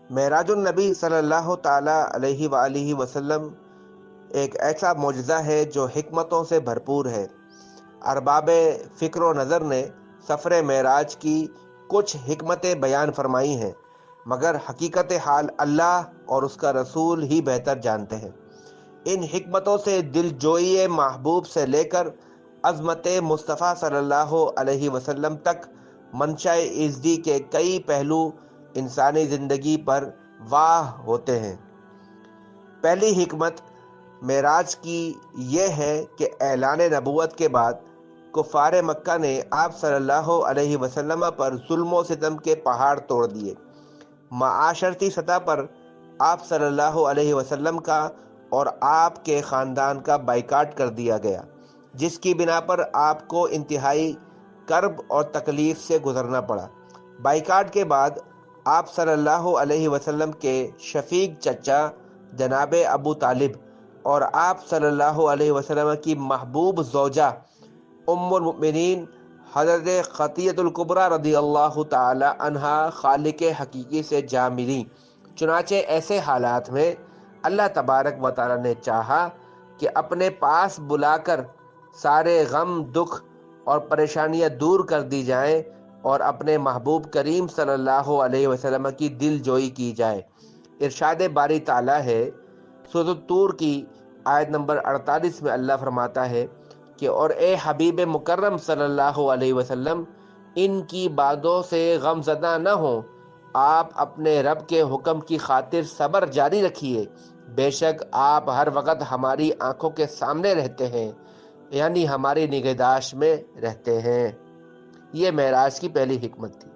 معراج النبی صلی اللہ تعالی علیہ وآلہ وسلم ایک ایسا معجزہ ہے جو حکمتوں سے بھرپور ہے۔ ارباب فکر و نظر نے سفر معراج کی کچھ حکمتیں بیان فرمائی ہیں، مگر حقیقت حال اللہ اور اس کا رسول ہی بہتر جانتے ہیں۔ ان حکمتوں سے دل جوئی محبوب سے لے کر عظمت مصطفیٰ صلی اللہ علیہ وسلم تک منشاء ایزدی کے کئی پہلو انسانی زندگی پر واضح ہوتے ہیں۔ پہلی حکمت معراج کی یہ ہے کہ اعلان نبوت کے بعد کفار مکہ نے آپ صلی اللہ علیہ وسلم پر ظلم و ستم کے پہاڑ توڑ دیے۔ معاشرتی سطح پر آپ صلی اللہ علیہ وسلم کا اور آپ کے خاندان کا بائیکاٹ کر دیا گیا، جس کی بنا پر آپ کو انتہائی کرب اور تکلیف سے گزرنا پڑا۔ بائیکاٹ کے بعد آپ صلی اللہ علیہ وسلم کے شفیق چچا جناب ابو طالب اور آپ صلی اللہ علیہ وسلم کی محبوب زوجہ ام المؤمنین حضرت خدیجہ الکبریٰ رضی اللہ تعالی عنہا خالق حقیقی سے جا ملی۔ چنانچہ ایسے حالات میں اللہ تبارک و تعالی نے چاہا کہ اپنے پاس بلا کر سارے غم، دکھ اور پریشانیاں دور کر دی جائیں اور اپنے محبوب کریم صلی اللہ علیہ وسلم کی دل جوئی کی جائے۔ ارشاد باری تعالیٰ ہے سورۃ الطور کی آیت نمبر 48 میں اللہ فرماتا ہے کہ اور اے حبیب مکرم صلی اللہ علیہ وسلم، ان کی باتوں سے غم زدہ نہ ہوں، آپ اپنے رب کے حکم کی خاطر صبر جاری رکھیے، بے شک آپ ہر وقت ہماری آنکھوں کے سامنے رہتے ہیں، یعنی ہماری نگہداشت میں رہتے ہیں۔ یہ معراج کی پہلی حکمت تھی۔